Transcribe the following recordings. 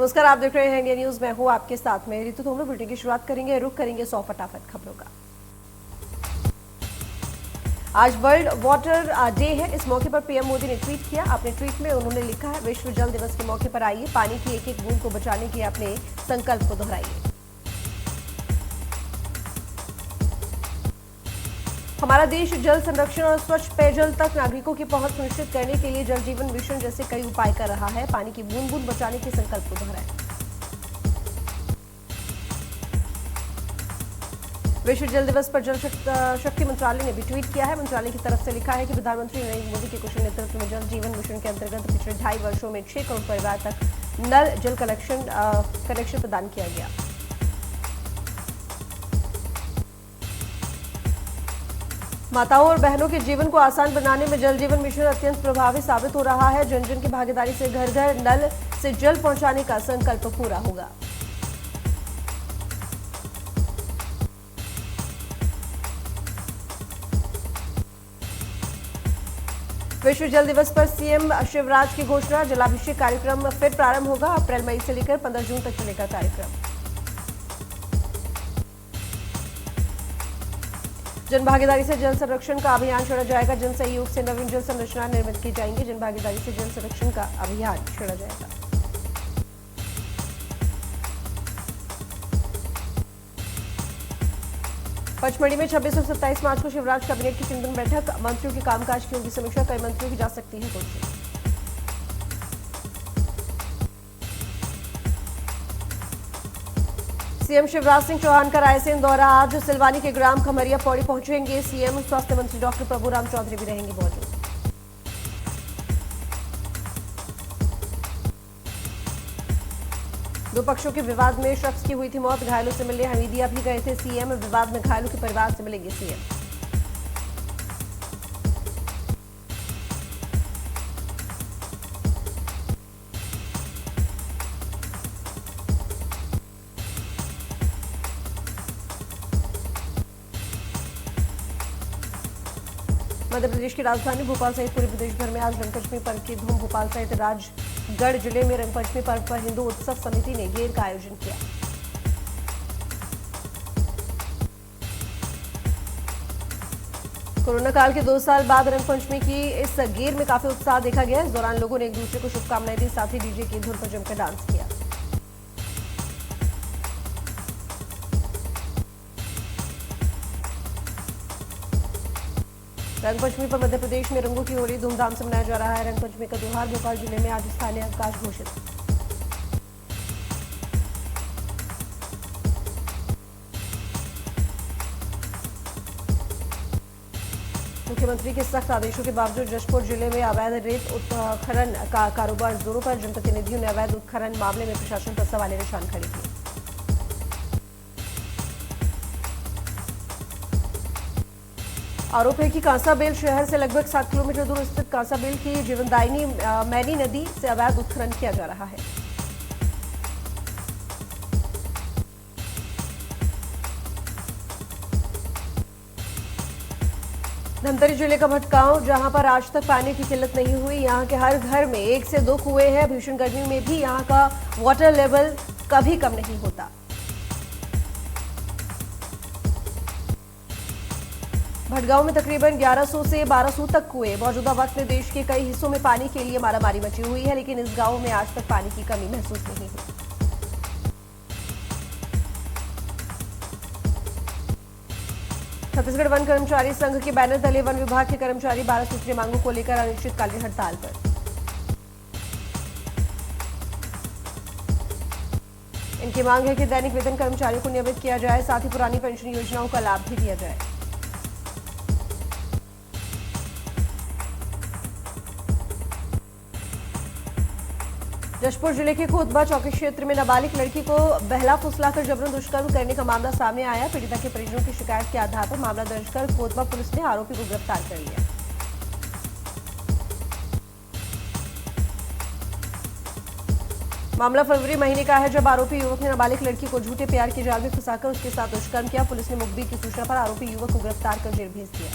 नमस्कार, आप देख रहे हैं इंडिया न्यूज। मैं हूं आपके साथ में ऋतु तोमर। बुलेटिन की शुरुआत करेंगे, रुख करेंगे 100 फटाफट खबरों का। आज वर्ल्ड वाटर डे है। इस मौके पर पीएम मोदी ने ट्वीट किया। अपने ट्वीट में उन्होंने लिखा है, विश्व जल दिवस के मौके पर आइए, पानी की एक एक बूंद को बचाने के अपने संकल्प को दोहराइए। हमारा देश जल संरक्षण और स्वच्छ पेयजल तक नागरिकों की पहुंच सुनिश्चित करने के लिए जल जीवन मिशन जैसे कई उपाय कर रहा है। पानी की बूंद बूंद बचाने के संकल्प को दोहराएं। विश्व जल दिवस पर जल शक्ति मंत्रालय ने भी ट्वीट किया है। मंत्रालय की तरफ से लिखा है कि प्रधानमंत्री नरेंद्र मोदी के कुशल नेतृत्व में जल जीवन मिशन के अंतर्गत पिछले 2.5 वर्षों में 6 करोड़ परिवार तक नल जल कनेक्शन प्रदान किया गया। माताओं और बहनों के जीवन को आसान बनाने में जल जीवन मिशन अत्यंत प्रभावी साबित हो रहा है। जन जन की भागीदारी से घर घर नल से जल पहुंचाने का संकल्प पूरा होगा। विश्व जल दिवस पर सीएम शिवराज की घोषणा। जलाभिषेक कार्यक्रम फिर प्रारंभ होगा। अप्रैल मई से लेकर 15 जून तक चलेगा कार्यक्रम। जन भागीदारी से जल संरक्षण का अभियान छेड़ा जाएगा। जन सहयोग से नवीन जल संरचना निर्मित की जाएंगी। जन भागीदारी से जल संरक्षण का अभियान छेड़ा जाएगा। पचमढ़ी में 26 और 27 मार्च को शिवराज कैबिनेट की चिंतन बैठक। मंत्रियों के कामकाज की होगी समीक्षा। कई मंत्रियों की जा सकती है कुर्सी। सीएम शिवराज सिंह चौहान का रायसेन दौरा। आज सिलवानी के ग्राम खमरिया पौड़ी पहुंचेंगे सीएम। स्वास्थ्य मंत्री डॉक्टर प्रभुराम चौधरी भी रहेंगे मौजूद। दो पक्षों के विवाद में शख्स की हुई थी मौत। घायलों से मिलने हमीदिया भी गए थे सीएम। विवाद में घायलों के परिवार से मिलेंगे सीएम। मध्य प्रदेश की राजधानी भोपाल सहित पूरे प्रदेश भर में आज रंगपंचमी पर्व की धूम। भोपाल सहित राजगढ़ जिले में रंगपंचमी पर्व पर हिंदू उत्सव समिति ने गेर का आयोजन किया। कोरोना काल के 2 साल बाद रंगपंचमी की इस गेर में काफी उत्साह देखा गया। इस दौरान लोगों ने एक दूसरे को शुभकामनाएं दी, साथ ही डीजे की धुन पर जमकर डांस किया। रंगपंचमी पर मध्य प्रदेश में रंगों की होली धूमधाम से मनाया जा रहा है। रंगपंचमी का त्योहार भोपाल जिले में आज स्थानीय अवकाश घोषित। मुख्यमंत्री के सख्त आदेशों के बावजूद जशपुर जिले में अवैध रेत उत्खनन का कारोबार जोरों पर। जनप्रतिनिधियों ने अवैध उत्खनन मामले में प्रशासन पर सवालिया निशान खड़े किए। आरोप है कि कांसाबेल शहर से लगभग 7 किलोमीटर दूर स्थित कांसाबेल की जीवनदायिनी मैनी नदी से अवैध उत्खनन किया जा रहा है। धमतरी जिले का भटगांव, जहां पर आज तक पानी की किल्लत नहीं हुई। यहां के हर घर में 1 से 2 कुएं हैं। भीषण गर्मी में भी यहां का वाटर लेवल कभी कम नहीं होता। भटगांव में तकरीबन 1100 से 1200 तक कुएं। मौजूदा वक्त में देश के कई हिस्सों में पानी के लिए मारामारी मची हुई है, लेकिन इस गांव में आज तक पानी की कमी महसूस नहीं हुई। छत्तीसगढ़ वन कर्मचारी संघ के बैनर तले वन विभाग के कर्मचारी 12 सूत्रीय मांगों को लेकर अनिश्चितकालीन हड़ताल पर। इनकी मांग है कि दैनिक वेतन कर्मचारियों को नियमित किया जाए, साथ ही पुरानी पेंशन योजनाओं का लाभ भी दिया जाए। जशपुर जिले के कोतबा चौकी क्षेत्र में नाबालिग लड़की को बहला फुसलाकर जबरन दुष्कर्म करने का मामला सामने आया। पीड़िता के परिजनों की शिकायत के आधार पर मामला दर्ज कर कोतबा पुलिस ने आरोपी को गिरफ्तार कर लिया। मामला फरवरी महीने का है, जब आरोपी युवक ने नाबालिग लड़की को झूठे प्यार के जाल में फंसाकर उसके साथ दुष्कर्म किया। पुलिस ने मुखबिर की सूचना पर आरोपी युवक को गिरफ्तार कर जेल भेज दिया।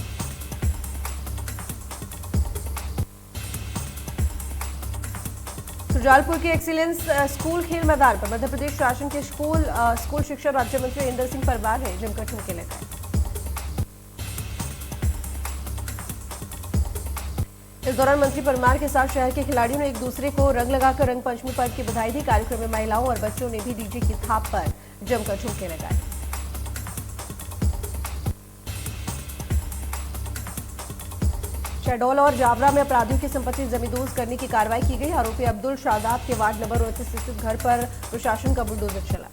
सुजालपुर के एक्सीलेंस स्कूल खेल मैदान पर मध्य प्रदेश शासन के स्कूल शिक्षा राज्य मंत्री इंदर सिंह परमार ने जमकर ठुमके लगाए। इस दौरान मंत्री परमार के साथ शहर के खिलाड़ियों ने एक दूसरे को रंग लगाकर रंग पंचमी पर्व की बधाई दी। कार्यक्रम में महिलाओं और बच्चों ने भी डीजे की थाप पर जमकर ठुमके लगाए। शहडोल और जावरा में अपराधियों की संपत्ति जमींदोज करने की कार्रवाई की गई। आरोपी अब्दुल शादाब के वार्ड नंबर 29 स्थित घर पर प्रशासन का बुलडोजर चला।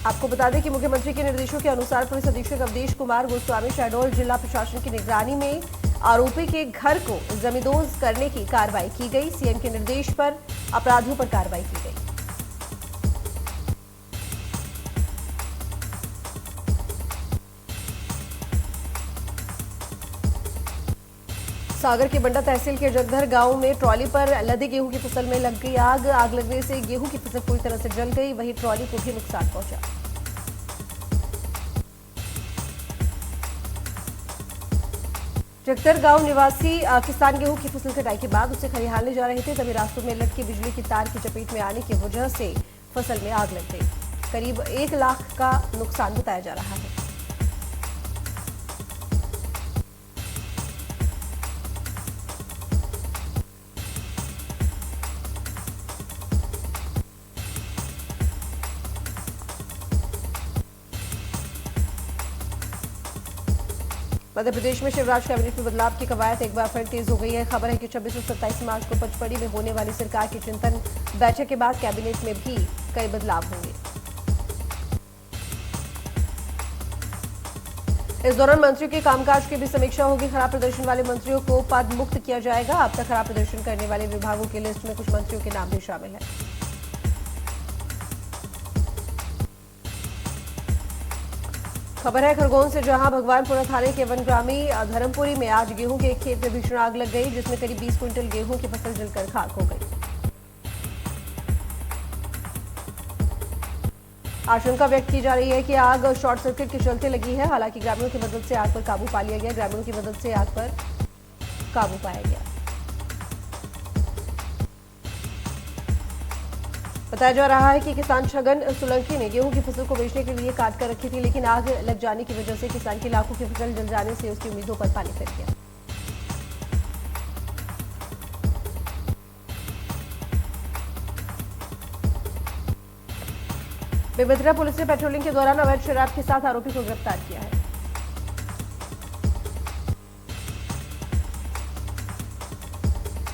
आपको बता दें कि मुख्यमंत्री के निर्देशों के अनुसार पुलिस अधीक्षक अवधेश कुमार गोस्वामी शहडोल जिला प्रशासन की निगरानी में आरोपी के घर को जमींदोज करने की कार्रवाई की गई। सीएम के निर्देश पर अपराधियों पर कार्रवाई की गई। सागर के बंडा तहसील के जगधर गांव में ट्रॉली पर लदी गेहूं की फसल में लग गई आग। आग लगने से गेहूं की फसल पूरी तरह से जल गई, वहीं ट्रॉली को भी नुकसान पहुंचा। जगधर गांव निवासी किसान गेहूं की फसल कटाई के बाद उसे खलिहान ले जा रहे थे, तभी रास्तों में लटके बिजली की तार की चपेट में आने की वजह से फसल में आग लग गई। करीब 1 लाख का नुकसान बताया जा रहा है। मध्य प्रदेश में शिवराज कैबिनेट में बदलाव की कवायद एक बार फिर तेज हो गई है। खबर है कि 26 और 27 मार्च को पचपड़ी में होने वाली सरकार की चिंतन बैठक के बाद कैबिनेट में भी कई बदलाव होंगे। इस दौरान मंत्रियों के कामकाज की भी समीक्षा होगी। खराब प्रदर्शन वाले मंत्रियों को पद मुक्त किया जाएगा। अब तक खराब प्रदर्शन करने वाले विभागों की लिस्ट में कुछ मंत्रियों के नाम भी शामिल है। खबर है खरगोन से, जहां भगवानपुरा थाने के वनग्रामी धर्मपुरी में आज गेहूं के एक खेत में भीषण आग लग गई, जिसमें करीब 20 क्विंटल गेहूं की फसल जलकर खाक हो गई। आशंका व्यक्त की जा रही है कि आग शॉर्ट सर्किट के चलते लगी है। हालांकि ग्रामीणों की मदद से आग पर काबू पा लिया गया। ग्रामीणों की मदद से आग पर काबू पाया गया। बताया जा रहा है कि किसान छगन सोलंकी ने गेहूं की फसल को बेचने के लिए काट कर रखी थी, लेकिन आग लग जाने की वजह से किसान की लाखों की फसल जल जाने से उसकी उम्मीदों पर पानी फिर गया। बेमेतरा पुलिस ने पेट्रोलिंग के दौरान अवैध शराब के साथ आरोपी को गिरफ्तार किया है।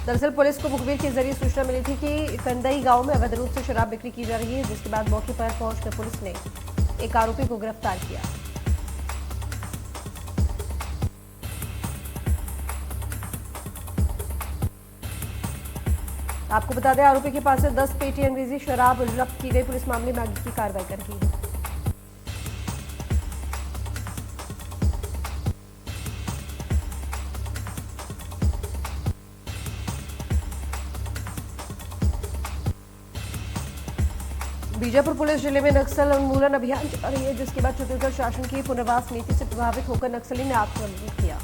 दरअसल पुलिस को मुखबिर के जरिए सूचना मिली थी कि कंदई गांव में अवैध रूप से शराब बिक्री की जा रही है, जिसके बाद मौके पर पहुंचकर पुलिस ने एक आरोपी को गिरफ्तार किया। आपको बता दें, आरोपी के पास से 10 पेटी अंग्रेजी शराब जब्त की गई। पुलिस मामले में आगे की कार्रवाई कर रही है। बीजापुर पुलिस जिले में नक्सल उन्मूलन अभियान चला रही है, जिसके बाद छत्तीसगढ़ शासन की पुनर्वास नीति से प्रभावित होकर नक्सली ने आत्मसमर्पण किया।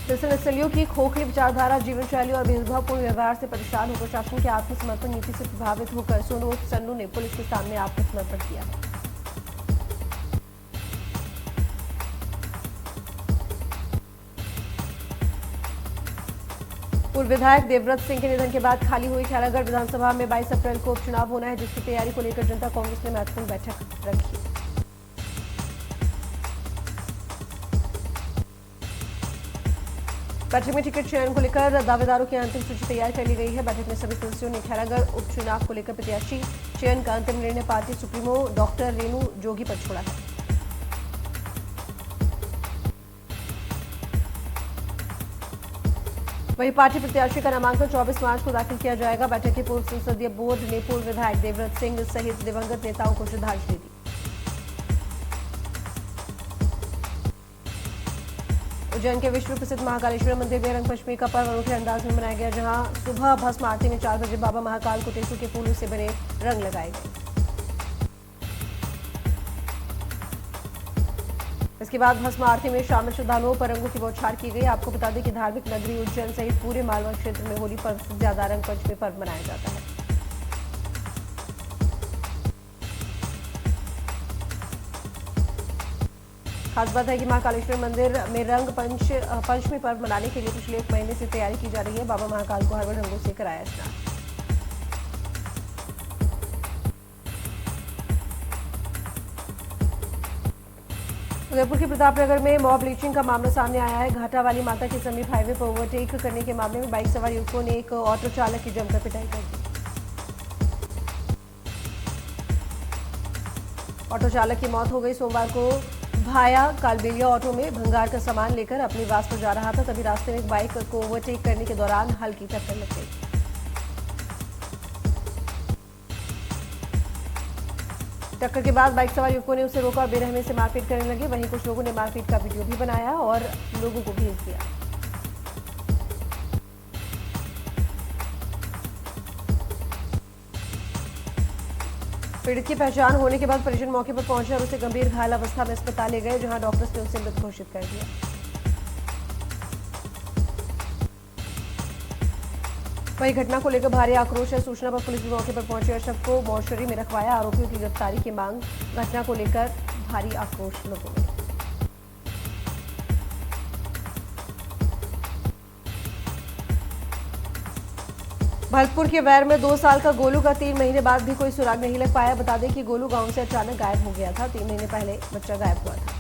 दरअसल नक्सलियों की खोखली विचारधारा, जीवन शैली और भेदभावपूर्ण व्यवहार से परेशान होकर शासन की आत्मसमर्पण नीति से प्रभावित होकर सोनू सन्नू ने पुलिस के सामने आत्मसमर्पण किया है। पूर्व विधायक देवव्रत सिंह के निधन के बाद खाली हुई खैरागढ़ विधानसभा में 22 अप्रैल को उपचुनाव होना है, जिसकी तैयारी को लेकर जनता कांग्रेस ने महत्वपूर्ण बैठक रखी। बैठक में टिकट चयन को लेकर दावेदारों की अंतिम सूची तैयार कर ली गई है। बैठक में सभी सदस्यों ने खैरागढ़ उपचुनाव को लेकर प्रत्याशी चयन का अंतिम निर्णय party supremo doctor Renu Jogi पर छोड़ा है। वहीं पार्टी प्रत्याशी का नामांकन 24 मार्च को दाखिल किया जाएगा। बैठक के पूर्व संसदीय बोर्ड ने पूर्व विधायक देवव्रत सिंह सहित दिवंगत नेताओं को श्रद्धांजलि दी। उज्जैन के विश्व प्रसिद्ध महाकालेश्वर मंदिर में रंगपंचमी का पर्व अनूठे अंदाज में मनाया गया, जहां सुबह भस्म आरती में 4 बजे बाबा महाकाल को टेसू के फूलों से बने रंग लगाए गए। इसके बाद भस्म आरती में शामिल श्रद्धालुओं पर रंगों की बौछार की गई। आपको बता दें कि धार्मिक नगरी उज्जैन सहित पूरे मालवा क्षेत्र में होली पर्व से ज्यादा रंग पंचमी पर्व मनाया जाता है। खास बात है कि महाकालेश्वर मंदिर में रंग पंचमी पर्व मनाने के लिए पिछले 1 महीने से तैयारी की जा रही है। बाबा महाकाल को हर बार रंगों से कराया स्नान। उदयपुर के प्रतापनगर में मॉब लीचिंग का मामला सामने आया है। घाटा वाली माता के समीप हाईवे पर ओवरटेक करने के मामले में बाइक सवार युवकों ने एक ऑटो चालक की जमकर पिटाई कर दी। ऑटो चालक की मौत हो गई। सोमवार को भाया कालबेलिया ऑटो में भंगार का सामान लेकर अपने निवास पर जा रहा था, तभी रास्ते में एक बाइक को ओवरटेक करने के दौरान हल्की टक्कर लग गई। टक्कर के बाद बाइक सवार युवकों ने उसे रोका और बेरहमी से मारपीट करने लगे। वहीं कुछ लोगों ने मारपीट का वीडियो भी बनाया और लोगों को भेज दिया। पीड़ित की पहचान होने के बाद परिजन मौके पर पहुंचे और उसे गंभीर घायल अवस्था में अस्पताल ले गए, जहां डॉक्टर्स ने उसे मृत घोषित कर दिया। वही घटना को लेकर भारी आक्रोश है। सूचना पर पुलिस भी मौके पर पहुंची और शव को मॉर्चरी में रखवाया। आरोपियों की गिरफ्तारी की मांग। घटना को लेकर भारी आक्रोश लोगों में। भरतपुर के वैर में 2 साल का गोलू का 3 महीने बाद भी कोई सुराग नहीं लग पाया। बता दें कि गोलू गांव से अचानक गायब हो गया था। 3 महीने पहले बच्चा गायब हुआ था।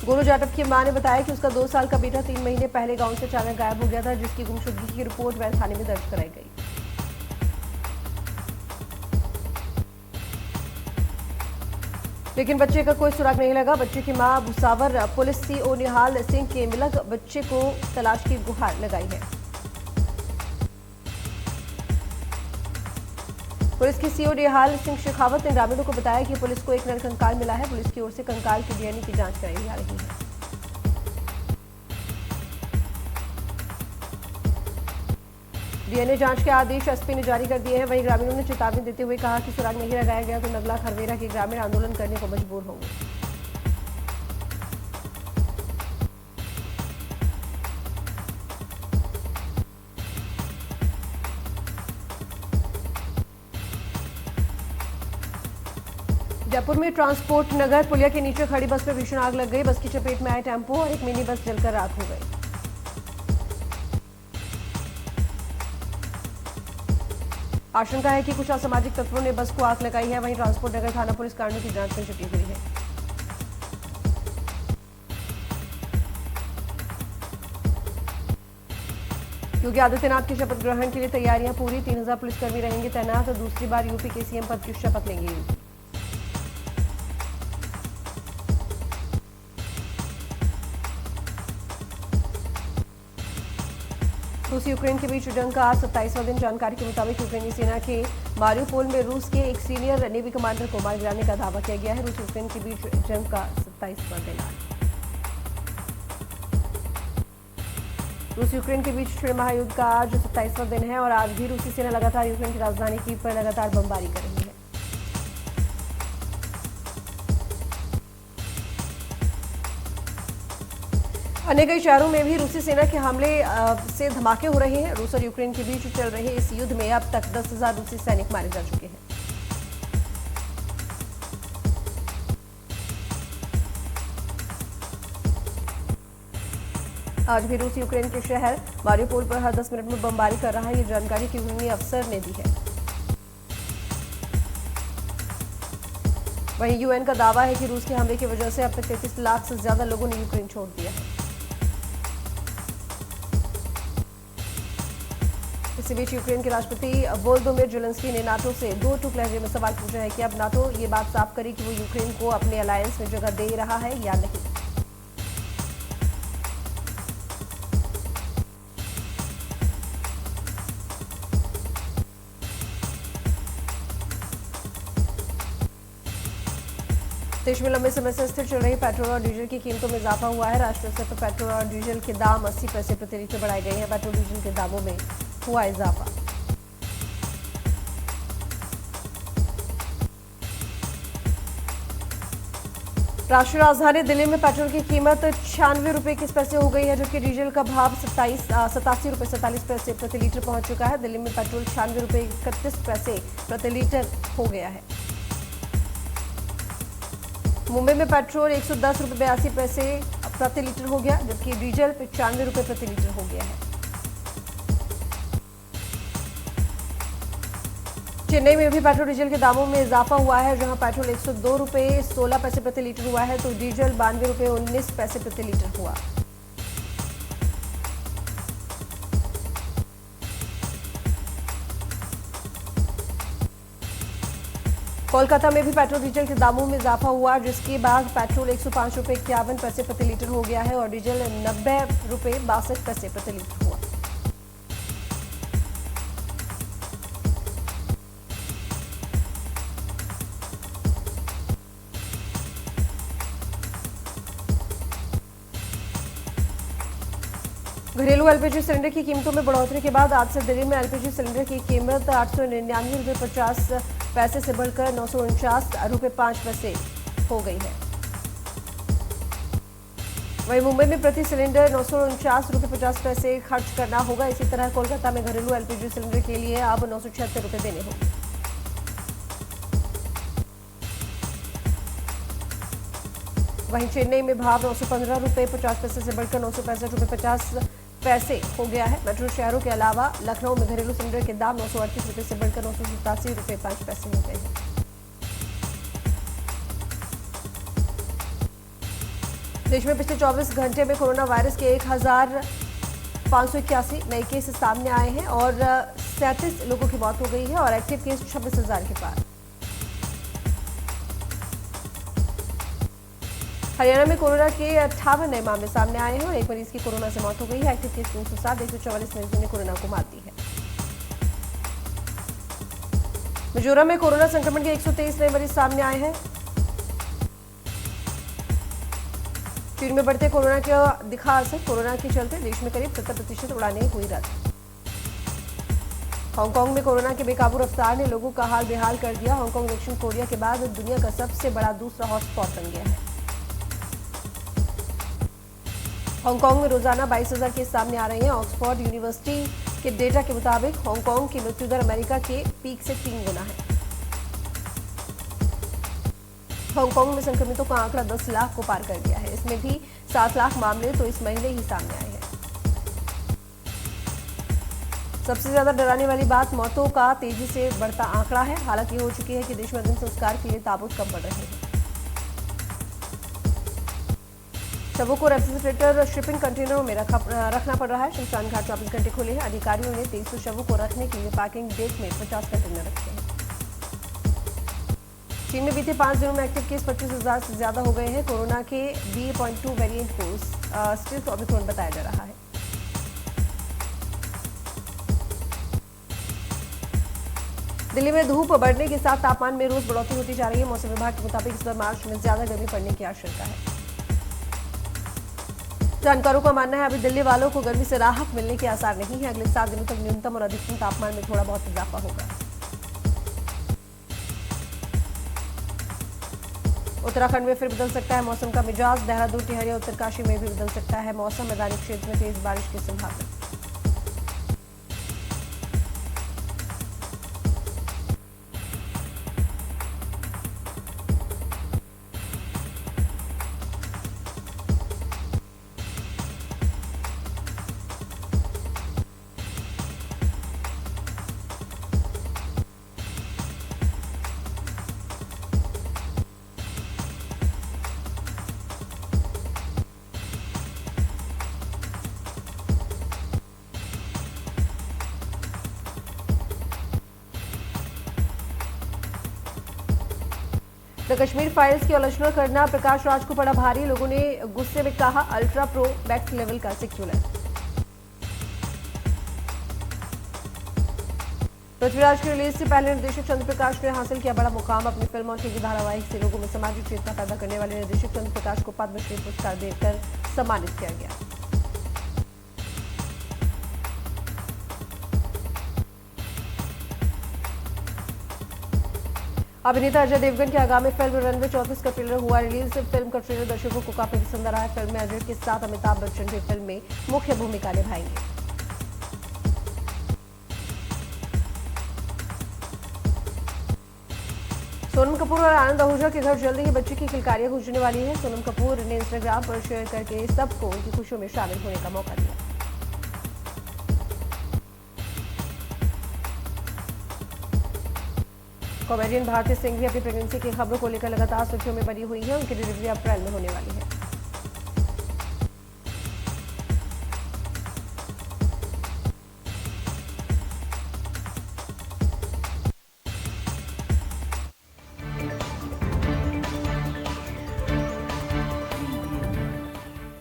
गोलू जाटव की मां ने बताया कि उसका 2 साल का बेटा 3 महीने पहले गांव से अचानक गायब हो गया था, जिसकी गुमशुदगी की रिपोर्ट वैर थाने में दर्ज कराई गई। लेकिन बच्चे का कोई सुराग नहीं लगा। बच्चे की मां भुसावर पुलिस सीओ निहाल सिंह के मिलक बच्चे को तलाश की गुहार लगाई है। पुलिस की सीओ निहाल सिंह शेखावत ने ग्रामीणों को बताया कि पुलिस को एक नरकंकाल मिला है। पुलिस की ओर से कंकाल की डीएनए की जांच कराई जा रही है। डीएनए जांच के आदेश एसपी ने जारी कर दिए हैं। वहीं ग्रामीणों ने चेतावनी देते हुए कहा कि सुराग नहीं लगाया गया तो नगला खरवेरा के ग्रामीण आंदोलन करने को मजबूर होंगे। जयपुर में ट्रांसपोर्ट नगर पुलिया के नीचे खड़ी बस में भीषण आग लग गई। बस की चपेट में आए टेम्पो और एक मिनी बस जलकर राख हो गई। आशंका है कि कुछ असामाजिक तत्वों ने बस को आग लगाई है। वहीं ट्रांसपोर्ट नगर थाना पुलिस कांड की जांच में जुटी हुई है। योगी आदित्यनाथ की शपथ ग्रहण के लिए तैयारियां पूरी। 3000 पुलिसकर्मी रहेंगे तैनात। दूसरी बार यूपी के सीएम पद की शपथ लेंगे योगी। रूस यूक्रेन के बीच जंग का आज 27वां दिन। जानकारी के मुताबिक यूक्रेनी सेना के मारियोपोल में रूस के एक सीनियर नेवी कमांडर को मार गिराने का दावा किया गया है। रूस यूक्रेन के बीच जंग का 27वां दिन आज। रूस यूक्रेन के बीच छिड़े महायुद्ध का आज 27वां दिन है और आज भी रूसी सेना लगातार यूक्रेन की राजधानी कीव पर लगातार बमबारी कर रही है। अन्य कई शहरों में भी रूसी सेना के हमले से धमाके हो रहे हैं। रूस और यूक्रेन के बीच चल रहे इस युद्ध में अब तक 10,000 रूसी सैनिक मारे जा चुके हैं। आज भी रूस यूक्रेन के शहर मारियोपोल पर हर 10 मिनट में बमबारी कर रहा है। ये जानकारी यूक्रेनी अफसर ने दी है। वहीं यूएन का दावा है कि रूस के हमले की वजह से अब तक 33 लाख से ज्यादा लोगों ने यूक्रेन छोड़ दिया है। इसी बीच यूक्रेन के राष्ट्रपति वोलोदिमीर ज़ेलेंस्की ने नाटो से 2 टूक लहजे में सवाल पूछा है कि अब नाटो ये बात साफ करे कि वो यूक्रेन को अपने अलायंस में जगह दे रहा है या नहीं। देश में लंबे समय से स्थिर चल रही पेट्रोल और डीजल की कीमतों में इजाफा हुआ है। राष्ट्रीय स्तर पर पेट्रोल और डीजल के दाम 80 पैसे प्रति लीटर बढ़ाए गए हैं। पेट्रोल डीजल के दामों में हुआ इजाफा। राष्ट्रीय राजधानी दिल्ली में पेट्रोल की कीमत 96 रुपये 21 पैसे हो गई है, जबकि डीजल का भाव 87 रुपये 47 पैसे प्रति लीटर पहुंच चुका है। दिल्ली में पेट्रोल 96 रुपये 31 पैसे प्रति लीटर हो गया है। मुंबई में पेट्रोल 110 रुपये 82 पैसे प्रति लीटर हो गया, जबकि डीजल 95 रुपये प्रति लीटर हो गया है। चेन्नई में भी पेट्रोल डीजल के दामों में इजाफा हुआ है, जहां पेट्रोल 102 रुपये 16 पैसे प्रति लीटर हुआ है, तो डीजल 92 रुपये 19 पैसे प्रति लीटर हुआ। कोलकाता में भी पेट्रोल डीजल के दामों में इजाफा हुआ, जिसके बाद पेट्रोल 105 रुपये 51 पैसे प्रति लीटर हो गया है और डीजल 90 रुपये 62 पैसे प्रति लीटर हुआ। घरेलू एलपीजी सिलेंडर की कीमतों में बढ़ोतरी के बाद आज से दिल्ली में एलपीजी सिलेंडर की कीमत 899 रुपये 50 पैसे से बढ़कर 949 रुपये 5 पैसे हो गई है। वहीं मुंबई में प्रति सिलेंडर 949 रुपये 50 पैसे खर्च करना होगा। इसी तरह कोलकाता में घरेलू एलपीजी सिलेंडर के लिए अब 976 रुपये देने होंगे। वहीं चेन्नई में भाव 915 रुपये 50 पैसे से बढ़कर 965 रुपये 50 पैसे हो गया है। मेट्रो शहरों के अलावा लखनऊ में घरेलू सिलेंडर के दाम 938 रुपये से बढ़कर 987 रुपये 5 पैसे हो गए हैं। देश में पिछले 24 घंटे में कोरोना वायरस के 1581 नए केस सामने आए हैं और 37 लोगों की मौत हो गई है और एक्टिव केस 26,000 के पार। हरियाणा में कोरोना के 58 नए मामले सामने आए हैं और एक मरीज की कोरोना से मौत हो गई है। एक्टिव केस 307, 144 मरीजों ने कोरोना को मात दी है। मिजोरम में कोरोना संक्रमण के 123 नए मरीज सामने आए हैं। चीन में बढ़ते कोरोना का दिखा असर, कोरोना के चलते देश में करीब 70% उड़ानें हुई रद्द। हांगकांग में कोरोना के बेकाबू रफ्तार ने लोगों का हाल बेहाल कर दिया। हांगकांग दक्षिण कोरिया के बाद दुनिया का सबसे बड़ा दूसरा हॉटस्पॉट बन गया है। हांगकांग में रोजाना 22,000 केस सामने आ रहे हैं। ऑक्सफोर्ड यूनिवर्सिटी के डेटा के मुताबिक हांगकांग की मृत्यु दर अमेरिका के पीक से 3 गुना है। हांगकांग में संक्रमितों का आंकड़ा 10 लाख को पार कर गया है। इसमें भी 7 लाख मामले तो इस महीने ही सामने आए हैं। सबसे ज्यादा डराने वाली बात मौतों का तेजी से बढ़ता आंकड़ा है। हालांकि हो चुकी है कि देश में अंतिम संस्कार के लिए ताबूत कम पड़ रहे हैं। शवों को रेफ्रिजरेटर शिपिंग कंटेनरों में रखना पड़ रहा है। शमशान घाट 24 घंटे खुले हैं। अधिकारियों ने 2300 शवों को रखने के लिए पैकिंग डेक में 50 कंटेनर रखे हैं। चीन में बीते 5 दिनों में एक्टिव केस 25,000 से ज्यादा हो गए हैं। कोरोना के BA.2 वेरिएंट को स्टिल्थ ओमिक्रॉन बताया जा रहा है। दिल्ली में धूप बढ़ने के साथ तापमान में रोज बढ़ोतरी होती जा रही है। मौसम विभाग के मुताबिक इस बार मार्च में ज्यादा गर्मी पड़ने की आशंका है। जानकारों का मानना है अभी दिल्ली वालों को गर्मी से राहत मिलने के आसार नहीं है। अगले 7 दिनों तक न्यूनतम और अधिकतम तापमान में थोड़ा बहुत इजाफा होगा। उत्तराखंड में फिर बदल सकता है मौसम का मिजाज। देहरादून, टिहरिया, उत्तरकाशी में भी बदल सकता है मौसम। मैदानी क्षेत्र में तेज बारिश की संभावना। द कश्मीर फाइल्स की आलोचना करना प्रकाश राज को पड़ा भारी। लोगों ने गुस्से में कहा अल्ट्रा प्रो मैक्स लेवल का सेक्युलर। पृथ्वीराज की रिलीज से पहले निर्देशक चंद्र प्रकाश ने हासिल किया बड़ा मुकाम। अपनी फिल्म और टीवी धारावाहिक से लोगों में सामाजिक चेतना पैदा करने वाले निर्देशक चंद्र प्रकाश को पद्मश्री पुरस्कार देकर सम्मानित किया गया। अभिनेता अजय देवगन की आगामी फिल्म रनवे 34 का ट्रेलर हुआ रिलीज। फिल्म का ट्रेलर दर्शकों को काफी पसंद आया। फिल्म में अजय के साथ अमिताभ बच्चन भी फिल्म में मुख्य भूमिका निभाएंगे। सोनम कपूर और आनंद आहूजा के घर जल्दी ही बच्चे की किलकारियां गूंजने वाली है। सोनम कपूर ने इंस्टाग्राम पर शेयर करके सबको उनकी खुशियों में शामिल होने का मौका दिया। कॉमेडियन भारती सिंह भी अपनी प्रेगनेंसी की खबरों को लेकर लगातार सुर्खियों में बनी हुई है। उनकी डिलीवरी अप्रैल में होने वाली है।